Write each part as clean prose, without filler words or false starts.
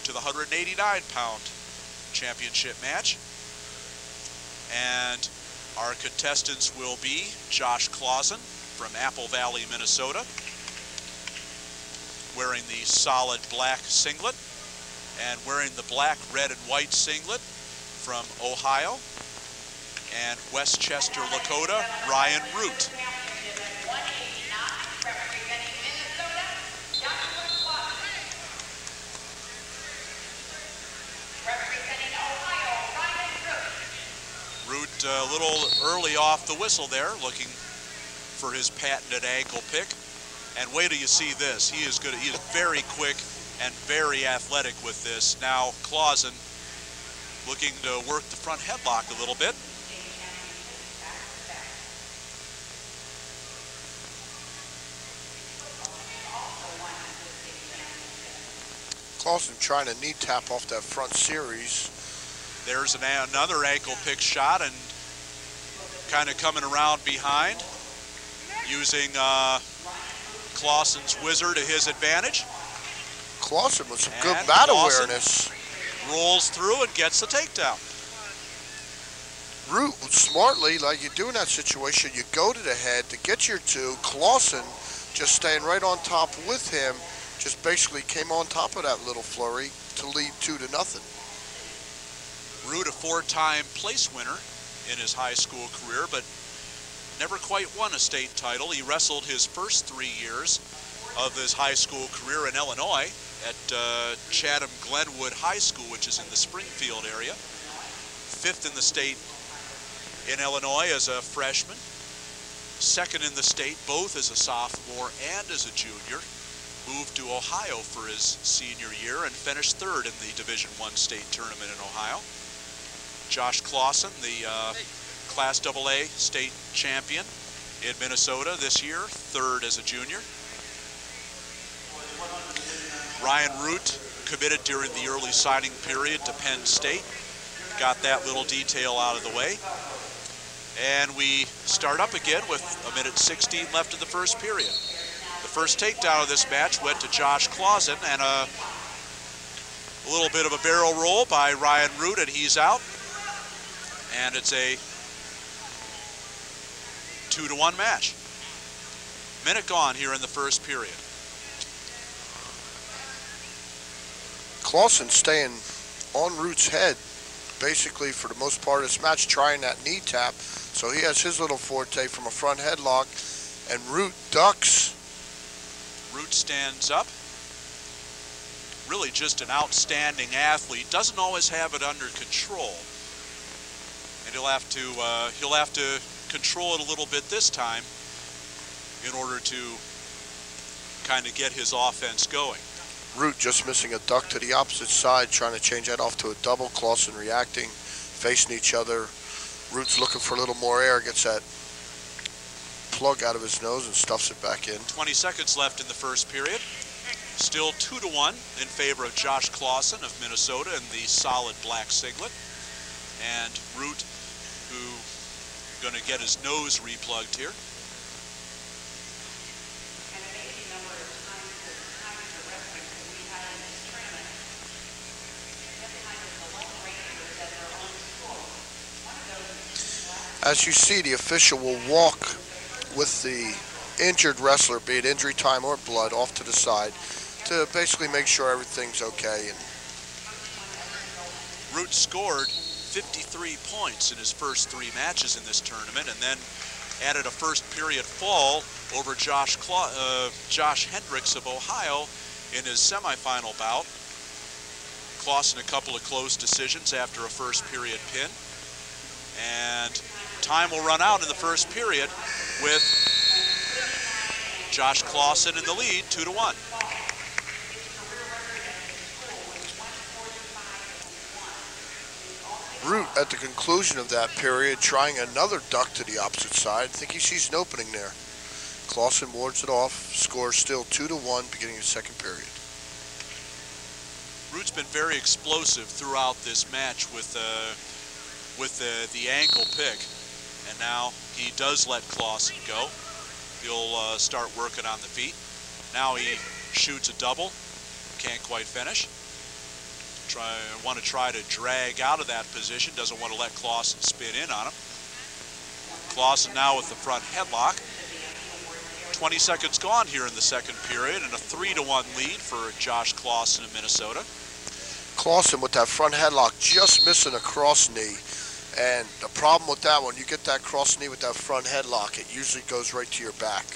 to the 189-pound championship match. And our contestants will be Josh Clausen from Apple Valley, Minnesota, wearing the solid black singlet, and wearing the black, red, and white singlet from Ohio, and Westchester, Lakota, Ryan Root. Root a little early off the whistle there, looking for his patented ankle pick. And wait till you see this. He is good. He is very quick and very athletic with this. Now Clausen looking to work the front headlock a little bit. Clausen trying to knee tap off that front series. There's another ankle pick shot, and kind of coming around behind, using Clausen's whizzer to his advantage. Clausen with some good mat awareness. Rolls through and gets the takedown. Root smartly, like you do in that situation, you go to the head to get your two. Clausen just staying right on top with him, just basically came on top of that little flurry to lead 2-0. Root, a 4-time place winner in his high school career, but never quite won a state title. He wrestled his first 3 years of his high school career in Illinois at Chatham Glenwood High School, which is in the Springfield area. 5th in the state in Illinois as a freshman. 2nd in the state, both as a sophomore and as a junior. Moved to Ohio for his senior year and finished 3rd in the Division I state tournament in Ohio. Josh Clausen, the Class AA state champion in Minnesota this year, 3rd as a junior. Ryan Root committed during the early signing period to Penn State. Got that little detail out of the way. And we start up again with 1:16 left in the first period. The first takedown of this match went to Josh Clausen, and a little bit of a barrel roll by Ryan Root, and he's out. And it's a 2-1 match. Minute gone here in the first period. Clausen staying on Root's head basically for the most part of this match, trying that knee tap. So he has his little forte from a front headlock, and Root ducks. Root stands up. Really just an outstanding athlete. Doesn't always have it under control. And he'll have to control it a little bit this time in order to kind of get his offense going. Root just missing a duck to the opposite side, trying to change that off to a double. Clausen reacting, facing each other. Root's looking for a little more air, gets that plug out of his nose and stuffs it back in. 20 seconds left in the first period. Still 2-1 in favor of Josh Clausen of Minnesota in the solid black singlet. And Root, who going to get his nose replugged here. As you see, the official will walk with the injured wrestler, be it injury time or blood, off to the side to basically make sure everything's okay. And Root scored 53 points in his first 3 matches in this tournament, and then added a first period fall over Josh Hendricks of Ohio in his semifinal bout. Clausen a couple of close decisions after a first period pin. And time will run out in the first period with Josh Clausen in the lead, 2-1. Root at the conclusion of that period trying another duck to the opposite side. I think he sees an opening there. Clausen wards it off, scores still 2-1 beginning of the second period. Root's been very explosive throughout this match with the ankle pick, and now he does let Clausen go. He'll start working on the feet. Now he shoots a double, can't quite finish. want to try to drag out of that position. Doesn't want to let Clausen spin in on him. Clausen now with the front headlock. 20 seconds gone here in the second period, and a 3-1 lead for Josh Clausen of Minnesota. Clausen with that front headlock, just missing a cross knee. And the problem with that one, you get that cross knee with that front headlock, it usually goes right to your back.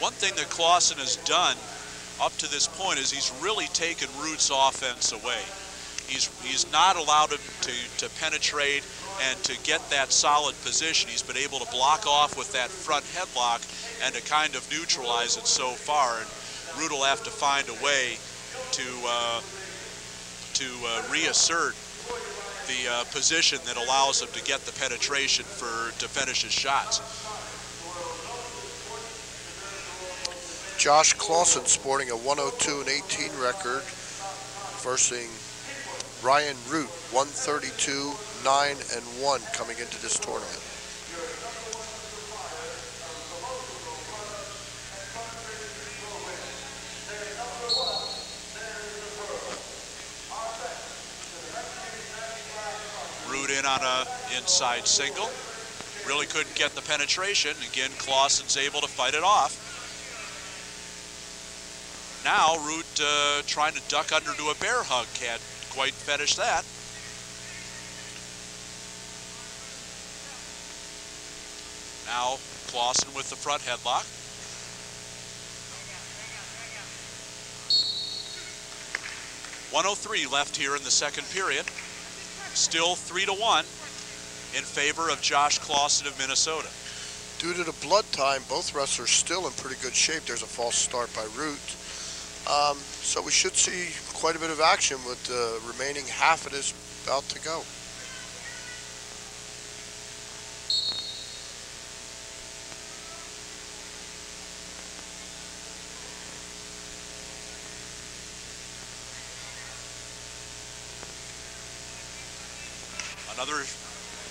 One thing that Clausen has done up to this point is he's really taken Root's offense away. He's not allowed him to penetrate and to get that solid position. He's been able to block off with that front headlock and to kind of neutralize it so far. And Root will have to find a way to reassert the position that allows him to get the penetration to finish his shots. Josh Clausen sporting a 102-18 record versus Ryan Root, 132-9-1 coming into this tournament. Root in on a inside single. Really couldn't get the penetration. Again, Clausen's able to fight it off. Now Root trying to duck under to a bear hug. Can't quite finish that. Now Clausen with the front headlock. .103 left here in the second period. Still 3-1 in favor of Josh Clausen of Minnesota. Due to the blood time, both wrestlers still in pretty good shape. There's a false start by Root. So we should see quite a bit of action with the remaining half of this bout to go.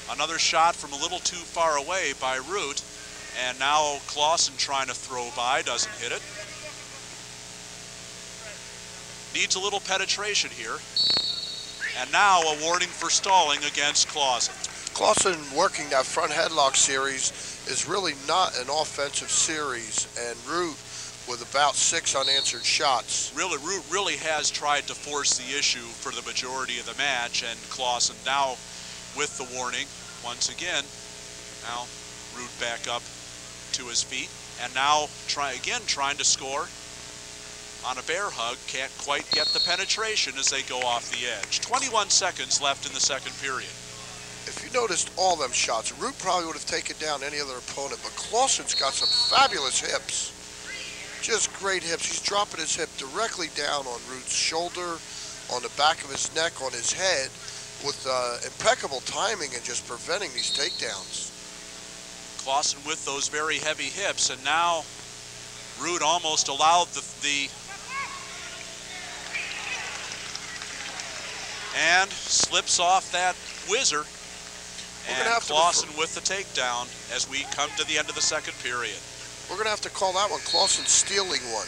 Another shot from a little too far away by Root, and now Clausen trying to throw by, doesn't hit it. Needs a little penetration here. And now a warning for stalling against Clausen. Clausen working that front headlock series is really not an offensive series, and Root with about 6 unanswered shots. Root really has tried to force the issue for the majority of the match, and Clausen now with the warning once again. Now Root back up to his feet, and now trying to score on a bear hug. Can't quite get the penetration as they go off the edge. 21 seconds left in the second period. If you noticed all them shots, Root probably would have taken down any other opponent, but Clausen's got some fabulous hips. Just great hips. He's dropping his hip directly down on Root's shoulder, on the back of his neck, on his head, with impeccable timing and just preventing these takedowns. Clausen with those very heavy hips, and now Root almost allowed and slips off that whizzer, and Clausen with the takedown as we come to the end of the second period. We're going to have to call that one Clausen stealing one.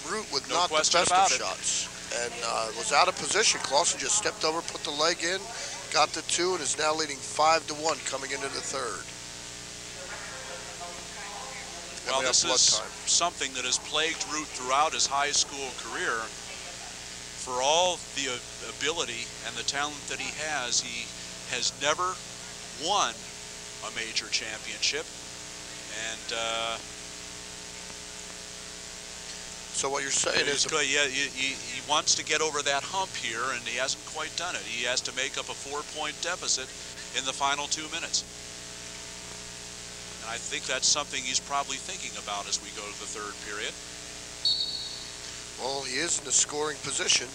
Root with not the best of shots, and was out of position. Clausen just stepped over, put the leg in, got the 2, and is now leading 5-1 coming into the third. Well, this is something that has plagued Root throughout his high school career. For all the ability and the talent that he has never won a major championship. And so what you're saying is, he wants to get over that hump here, and he hasn't quite done it. He has to make up a 4-point deficit in the final 2 minutes. And I think that's something he's probably thinking about as we go to the third period. Well, he is in the scoring position.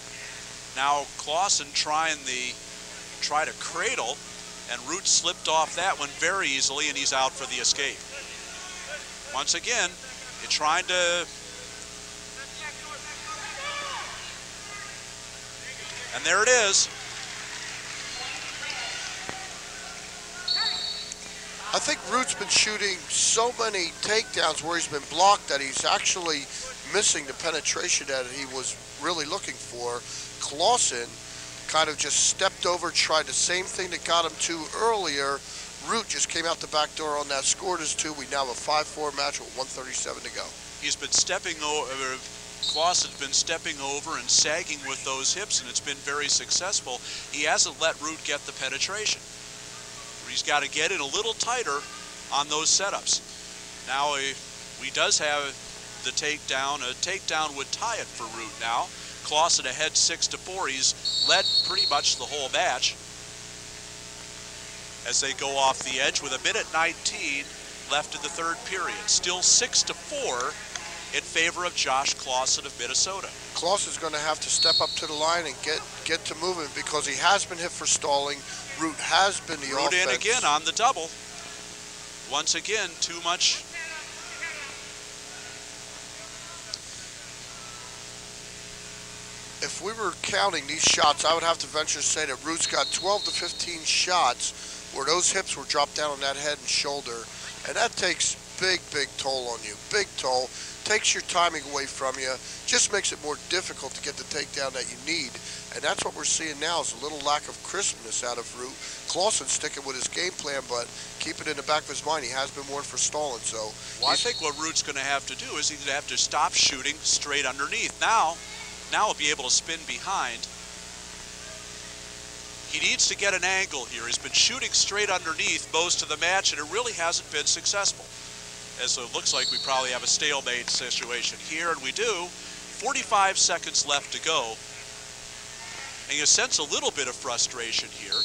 Now Clausen try to cradle, and Root slipped off that one very easily, and he's out for the escape. Once again, you're trying to, and there it is. I think Root's been shooting so many takedowns where he's been blocked that he's actually missing the penetration that he was really looking for. Clausen kind of just stepped over, tried the same thing that got him two earlier. Root just came out the back door on that, scored his two. We now have a 5-4 match with 1:37 to go. He's been stepping over, Clausen's been stepping over and sagging with those hips, and it's been very successful. He hasn't let Root get the penetration. He's got to get it a little tighter on those setups. Now he does have the takedown. A takedown would tie it for Root now. Clausen ahead 6-4. He's led pretty much the whole match as they go off the edge with 1:19 left in the third period. Still 6-4 in favor of Josh Clausen of Minnesota. Clausen's going to have to step up to the line and get to moving because he has been hit for stalling. Root has been the offense. Root in again on the double. Once again, too much. If we were counting these shots, I would have to venture to say that Root's got 12 to 15 shots where those hips were dropped down on that head and shoulder. And that takes big toll on you. Big toll. Takes your timing away from you. Just makes it more difficult to get the takedown that you need. And that's what we're seeing now is a little lack of crispness out of Root. Clausen sticking with his game plan, but keep it in the back of his mind. He has been warned for stalling. So well, I think what Root's going to have to do is he's going to have to stop shooting straight underneath. Now he'll be able to spin behind. He needs to get an angle here. He's been shooting straight underneath most of the match, and it really hasn't been successful. As so it looks like we probably have a stalemate situation here, and we do. 45 seconds left to go. And you sense a little bit of frustration here.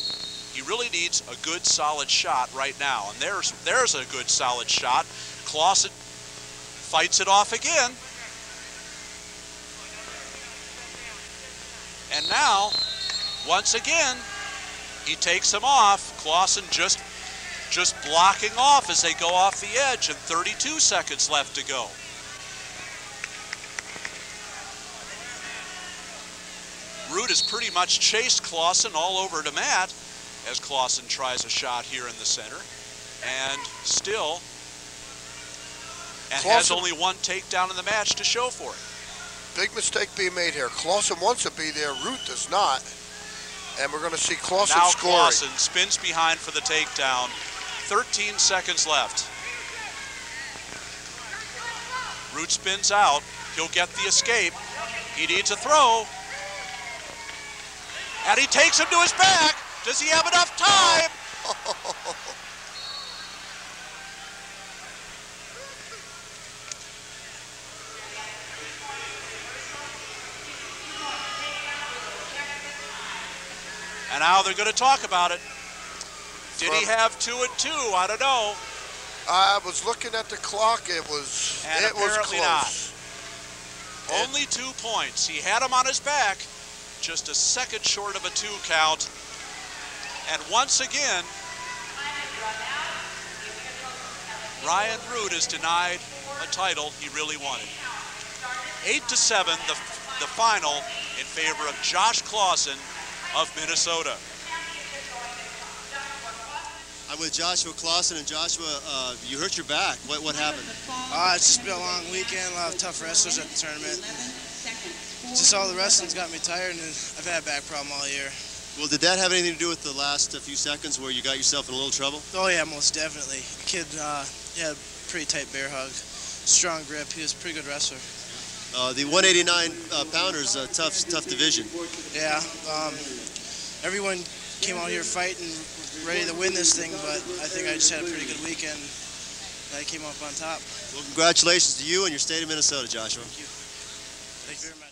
He really needs a good, solid shot right now. And there's a good, solid shot. Clausen fights it off again. And now, once again, he takes him off. Clausen just blocking off as they go off the edge, and 32 seconds left to go. Root has pretty much chased Clausen all over the mat as Clausen tries a shot here in the center, and still has only one takedown in the match to show for it. Big mistake being made here. Clausen wants to be there, Root does not. And we're going to see Clausen scoring. Now Clausen spins behind for the takedown. 13 seconds left. Root spins out. He'll get the escape. He needs a throw. And he takes him to his back. Does he have enough time? And now they're going to talk about it. Did he have 2 and 2? I don't know. I was looking at the clock. It was apparently close. Not. Only 2 points. He had him on his back, just a second short of a 2 count. And once again, Ryan Root is denied a title he really wanted. 8-7, the final in favor of Josh Clausen of Minnesota. I'm with Joshua Clausen, and Joshua, you hurt your back. What happened? It's just been a long weekend, a lot of tough wrestlers at the tournament. Just all the wrestling's got me tired, and I've had a back problem all year. Well, did that have anything to do with the last few seconds where you got yourself in a little trouble? Oh yeah, most definitely. The kid he had a pretty tight bear hug, strong grip. He was a pretty good wrestler. The 189 pounders, tough division. Yeah, everyone came out here fighting, ready to win this thing, but I think I just had a pretty good weekend. I came up on top. Well, congratulations to you and your state of Minnesota, Joshua. Thank you. Thank you very much.